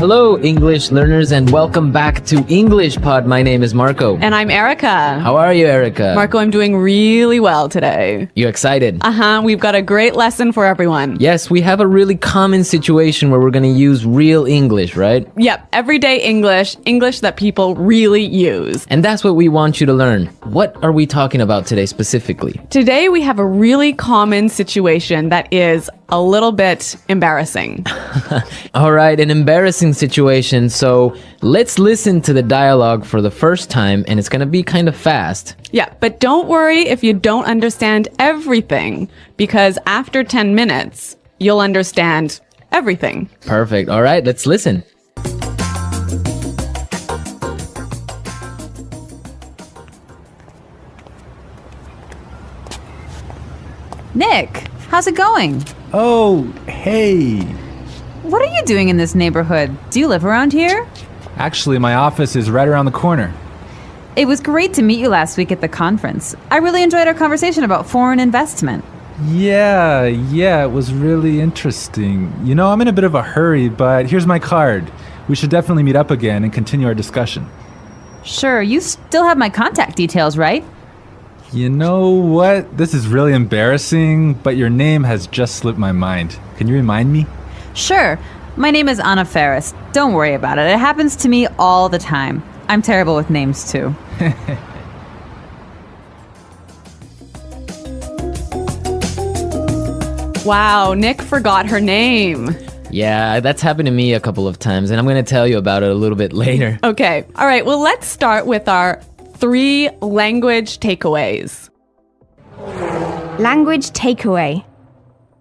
Hello, English learners, and welcome back to English Pod. My name is Marco. And I'm Erica. How are you, Erica? Marco, I'm doing really well today. You excited? We've got a great lesson for everyone. Yes, we have a really common situation where we're going to use real English, right? Yep, everyday English, English that people really use. And that's what we want you to learn. What are we talking about today specifically? Today we have a really common situation that is a little bit embarrassing. All right, an embarrassing situation. So let's listen to the dialogue for the first time, and it's going to be kind of fast. Yeah, but don't worry if you don't understand everything, because after 10 minutes, you'll understand everything. Perfect. All right, let's listen. Nick, how's it going? Oh, hey. What are you doing in this neighborhood? Do you live around here? Actually, my office is right around the corner. It was great to meet you last week at the conference. I really enjoyed our conversation about foreign investment. Yeah, it was really interesting. You know, I'm in a bit of a hurry, but here's my card. We should definitely meet up again and continue our discussion. Sure, you still have my contact details, right? You know what? This is really embarrassing, but your name has just slipped my mind. Can you remind me? Sure. My name is Anna Ferris. Don't worry about it. It happens to me all the time. I'm terrible with names, too. Wow, Nick forgot her name. Yeah, that's happened to me a couple of times, and I'm going to tell you about it a little bit later. Okay, all right, well, let's start with our 3 language takeaways. Language takeaway.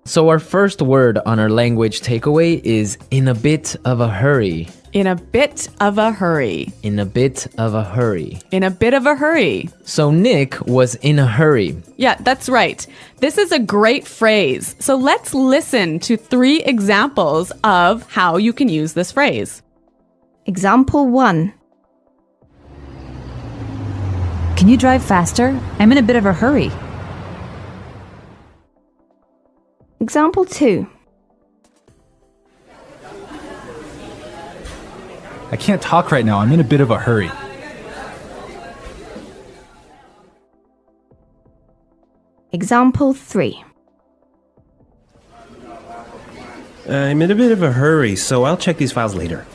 So our first word on our language takeaway is in a bit of a hurry. In a bit of a hurry. In a bit of a hurry. In a bit of a hurry. So Nick was in a hurry. Yeah, that's right. This is a great phrase. So let's listen to 3 examples of how you can use this phrase. Example 1. Can you drive faster? I'm in a bit of a hurry. Example 2. I can't talk right now. I'm in a bit of a hurry. Example 3. I'm in a bit of a hurry, so I'll check these files later.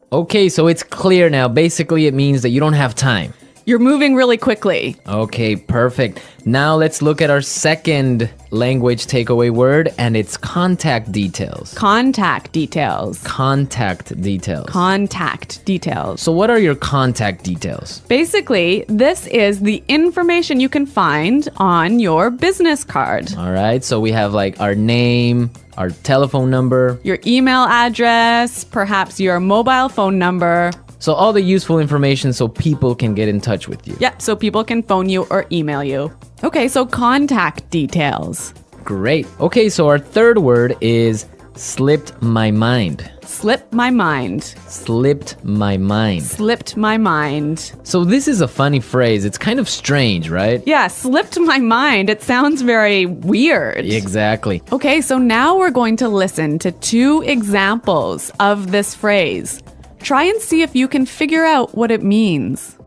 Okay, so it's clear now. Basically, it means that you don't have time. You're moving really quickly. Okay, perfect. Now let's look at our second language takeaway word, and it's contact details. Contact details. Contact details. Contact details. So what are your contact details? Basically, this is the information you can find on your business card. All right, so we have like our name, our telephone number, Your email address, perhaps your mobile phone number. so all the useful information so people can get in touch with you. Yep, so people can phone you or email you. Okay, so contact details. Great. Okay, so our third word is slipped my mind. Slipped my mind. Slipped my mind. Slipped my mind. So this is a funny phrase. It's kind of strange, right? Yeah, slipped my mind. It sounds very weird. Exactly. Okay, so now we're going to listen to 2 examples of this phrase. Try and see if you can figure out what it means.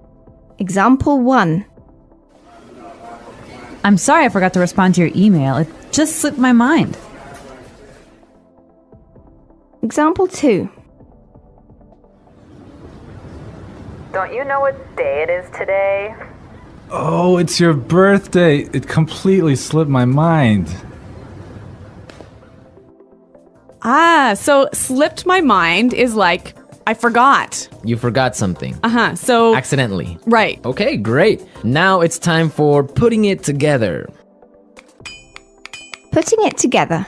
Example 1. I'm sorry I forgot to respond to your email. It just slipped my mind. Example 2. Don't you know what day it is today? Oh, it's your birthday. It completely slipped my mind. So slipped my mind is like, I forgot. You forgot something. So, Accidentally. right. Okay, great. Now it's time for putting it together. Putting it together.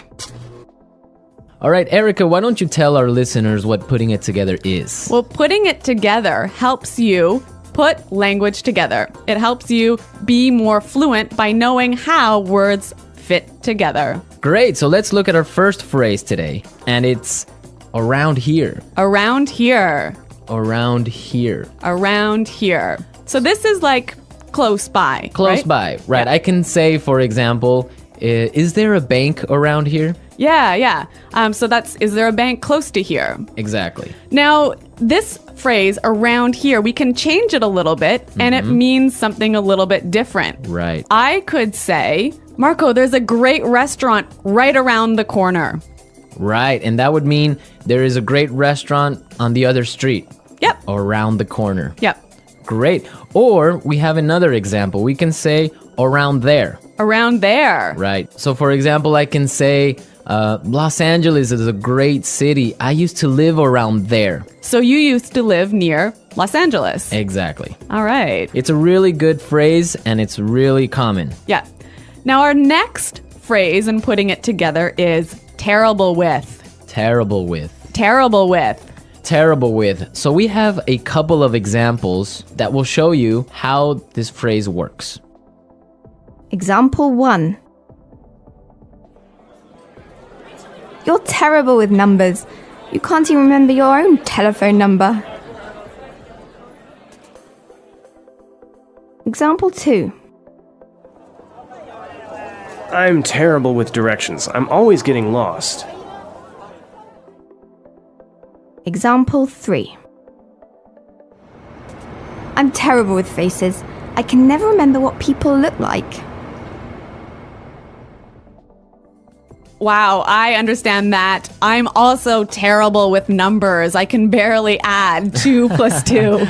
All right, Erica, why don't you tell our listeners what putting it together is? Well, putting it together helps you put language together. It helps you be more fluent by knowing how words fit together. Great, so let's look at our first phrase today, and it's around here. Around here. Around here. Around here. So this is like close by. Close right? by, right. Yeah. I can say, for example, is there a bank around here? Yeah. So that's, is there a bank close to here? Exactly. Now, this phrase around here, we can change it a little bit and it means something a little bit different. Right. I could say, Marco, there's a great restaurant right around the corner. Right. And that would mean there is a great restaurant on the other street. Yep. Or around the corner. Yep. Great. Or we have another example. We can say around there. Around there. Right. So for example, I can say Los Angeles is a great city. I used to live around there. So you used to live near Los Angeles. Exactly. All right. It's a really good phrase and it's really common. Yeah. Now our next phrase and putting it together is terrible with. Terrible with. Terrible with. Terrible with. So we have a couple of examples that will show you how this phrase works. Example 1. You're terrible with numbers. You can't even remember your own telephone number. Example 2. I'm terrible with directions. I'm always getting lost. Example 3. I'm terrible with faces. I can never remember what people look like. Wow, I understand that. I'm also terrible with numbers. I can barely add 2 plus 2.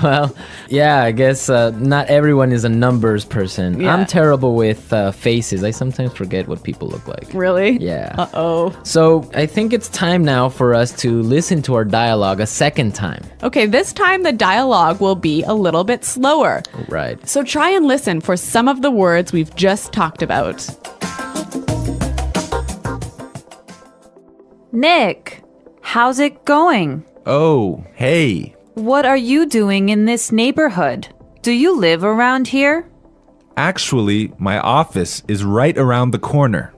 Well, yeah, I guess not everyone is a numbers person. Yeah. I'm terrible with faces. I sometimes forget what people look like. Really? Yeah. Uh-oh. So I think it's time now for us to listen to our dialogue a second time. Okay, this time the dialogue will be a little bit slower. Right. So try and listen for some of the words we've just talked about. Nick, how's it going? Oh, hey. What are you doing in this neighborhood? Do you live around here? Actually, my office is right around the corner.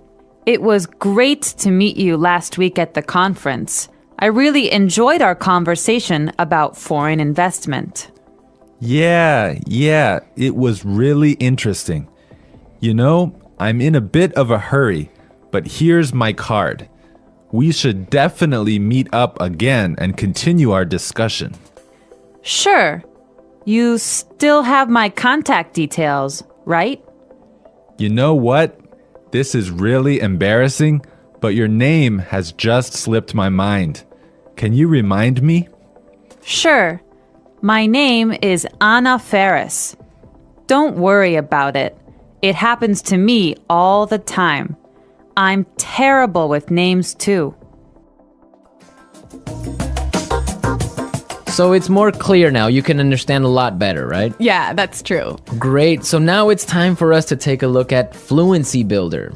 It was great to meet you last week at the conference. I really enjoyed our conversation about foreign investment. Yeah, it was really interesting. You know, I'm in a bit of a hurry, but here's my card. We should definitely meet up again and continue our discussion. Sure. You still have my contact details, right? You know what? This is really embarrassing, but your name has just slipped my mind. Can you remind me? Sure. My name is Anna Ferris. Don't worry about it. It happens to me all the time. I'm terrible with names too. So it's more clear now. You can understand a lot better, right? Yeah, that's true. Great. So now it's time for us to take a look at Fluency Builder.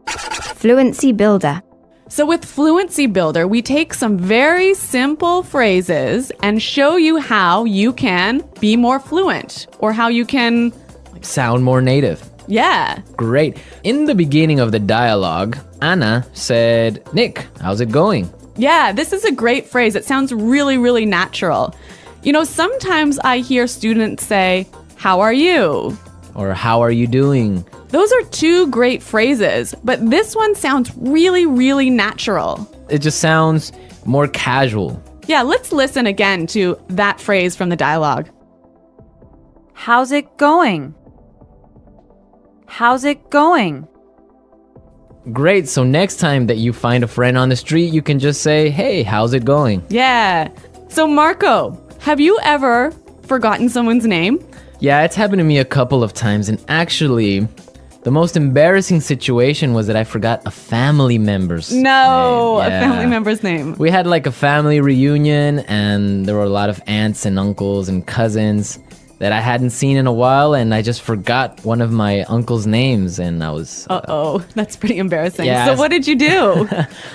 Fluency Builder. So with Fluency Builder, we take some very simple phrases and show you how you can be more fluent or how you can, Sound more native. yeah. Great. In the beginning of the dialogue, Anna said, Nick, how's it going? Yeah, this is a great phrase. It sounds really, really natural. You know, sometimes I hear students say, how are you? Or how are you doing? Those are 2 great phrases, but this one sounds really, really natural. It just sounds more casual. Yeah, let's listen again to that phrase from the dialogue. How's it going? How's it going? Great. So next time that you find a friend on the street, you can just say, hey, how's it going? Yeah. So Marco, have you ever forgotten someone's name? Yeah, it's happened to me a couple of times. And actually, the most embarrassing situation was that I forgot a family member's name. No, a Yeah. family member's name. We had like a family reunion and there were a lot of aunts and uncles and cousins that I hadn't seen in a while, and I just forgot one of my uncle's names, and I was... Uh-oh, that's pretty embarrassing. Yeah, So what did you do?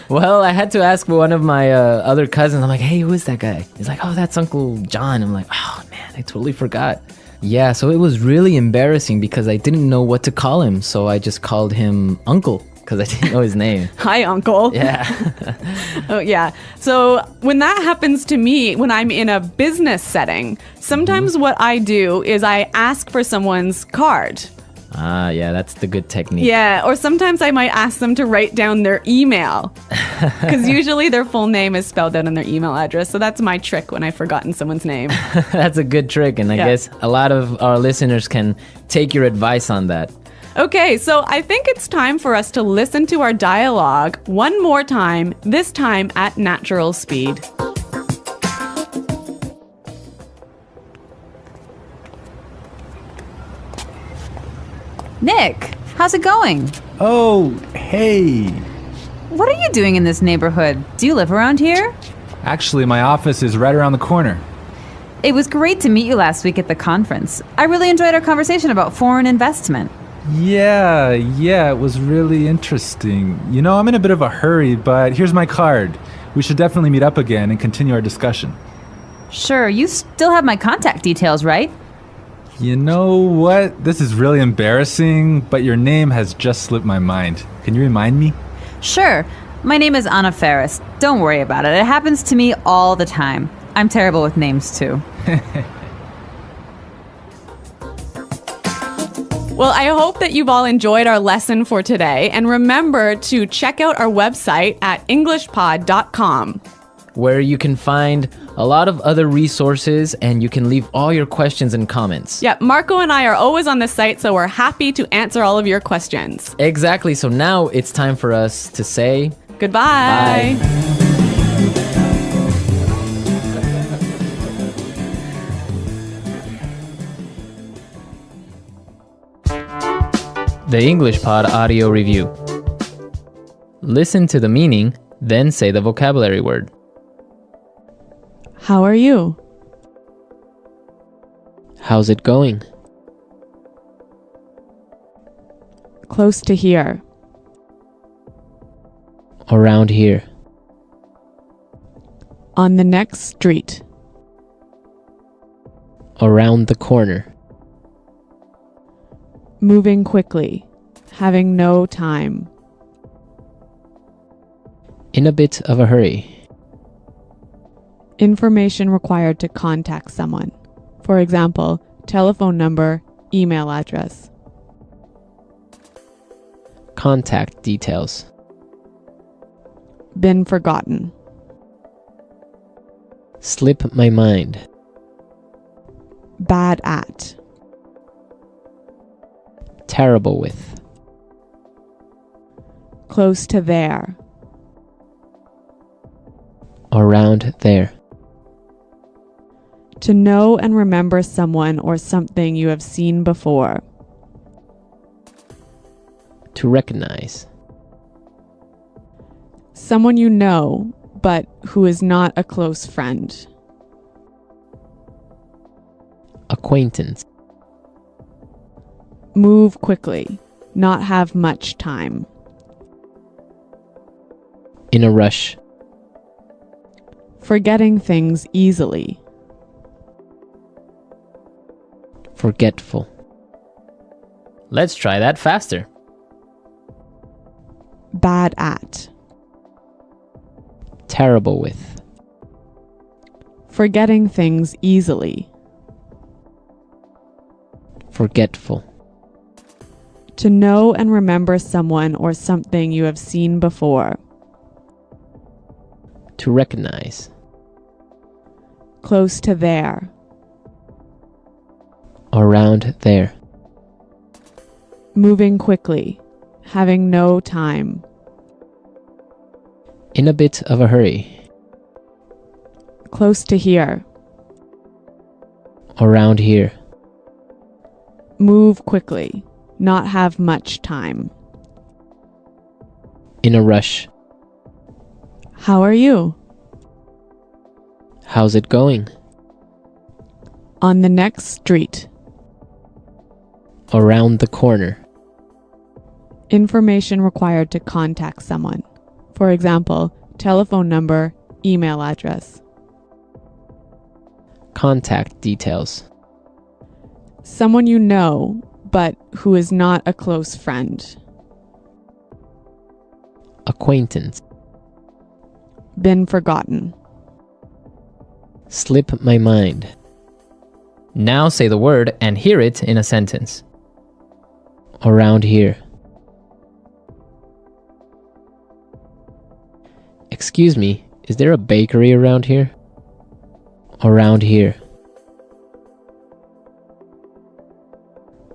Well, I had to ask one of my other cousins. I'm like, hey, who is that guy? He's like, oh, that's Uncle John. I'm like, oh, man, I totally forgot. Yeah, so it was really embarrassing because I didn't know what to call him, so I just called him Uncle because I didn't know his name. Hi, Uncle. Yeah. Oh, yeah. So when that happens to me, when I'm in a business setting, sometimes what I do is I ask for someone's card. Ah, yeah, that's the good technique. Yeah, or sometimes I might ask them to write down their email. Because usually their full name is spelled out in their email address. So that's my trick when I've forgotten someone's name. That's a good trick, and I guess a lot of our listeners can take your advice on that. Okay, so I think it's time for us to listen to our dialogue one more time, this time at natural speed. Nick, how's it going? Oh, hey. What are you doing in this neighborhood? Do you live around here? Actually, my office is right around the corner. It was great to meet you last week at the conference. I really enjoyed our conversation about foreign investment. Yeah, it was really interesting. You know, I'm in a bit of a hurry, but here's my card. We should definitely meet up again and continue our discussion. Sure, you still have my contact details, right? You know what? This is really embarrassing, but your name has just slipped my mind. Can you remind me? Sure. My name is Anna Ferris. Don't worry about it. It happens to me all the time. I'm terrible with names, too. Well, I hope that you've all enjoyed our lesson for today. And remember to check out our website at englishpod.com, where you can find a lot of other resources and you can leave all your questions and comments. Yeah, Marco and I are always on the site, so we're happy to answer all of your questions. Exactly. So now it's time for us to say goodbye. Bye. The English Pod Audio Review. Listen to the meaning, then say the vocabulary word. How are you? How's it going? Close to here. Around here. On the next street. Around the corner. Moving quickly. Having no time. In a bit of a hurry. Information required to contact someone. For example, telephone number, email address. Contact details. Been forgotten. Slip my mind. Bad at. Terrible with. Close to there. Around there. To know and remember someone or something you have seen before. To recognize. Someone you know, but who is not a close friend. Acquaintance. Move quickly. Not have much time. In a rush. Forgetting things easily. Forgetful. Let's try that faster. Bad at. Terrible with. Forgetting things easily. Forgetful. To know and remember someone or something you have seen before. To recognize. Close to there. Around there. Moving quickly. Having no time. In a bit of a hurry. Close to here. Around here. Move quickly. Not have much time. In a rush. How are you? How's it going? On the next street. Around the corner. Information required to contact someone. For example, telephone number, email address. Contact details. Someone you know, but who is not a close friend. Acquaintance. Been forgotten. Slip my mind. Now say the word and hear it in a sentence. Around here. Excuse me, is there a bakery around here? Around here.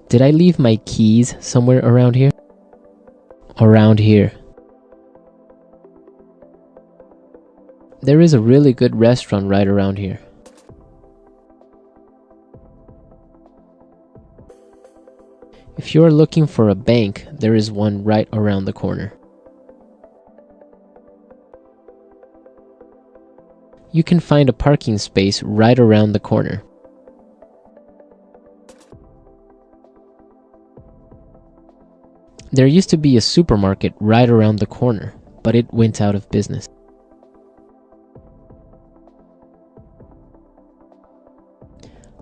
Did I leave my keys somewhere around here? Around here. There is a really good restaurant right around here. If you are looking for a bank, there is one right around the corner. You can find a parking space right around the corner. There used to be a supermarket right around the corner, but it went out of business.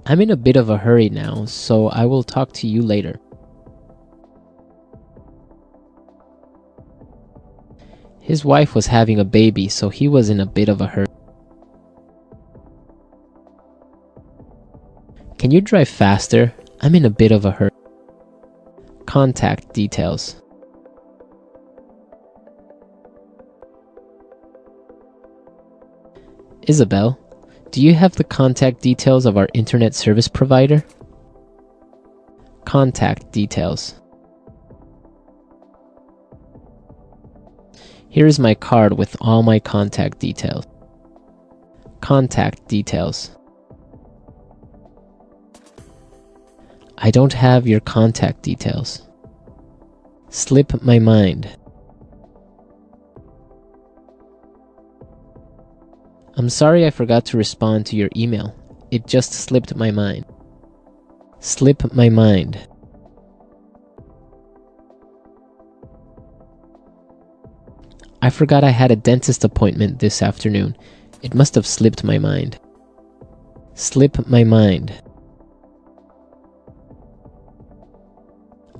I'm in a bit of a hurry now, so I will talk to you later. His wife was having a baby, so he was in a bit of a hurry. Can you drive faster? I'm in a bit of a hurry. Contact details. Isabel, do you have the contact details of our internet service provider? Contact details. Here is my card with all my contact details. Contact details. I don't have your contact details. Slip my mind. I'm sorry I forgot to respond to your email. It just slipped my mind. Slip my mind. I forgot I had a dentist appointment this afternoon. It must have slipped my mind. Slip my mind.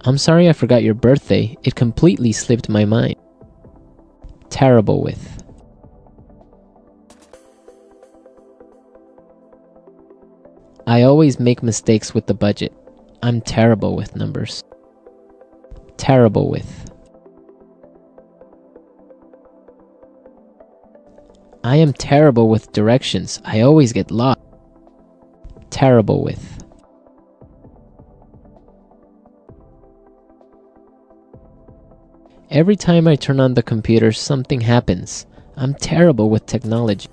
I'm sorry I forgot your birthday. It completely slipped my mind. Terrible with. I always make mistakes with the budget. I'm terrible with numbers. Terrible with. I am terrible with directions. I always get lost. Terrible with. Every time I turn on the computer, something happens. I'm terrible with technology.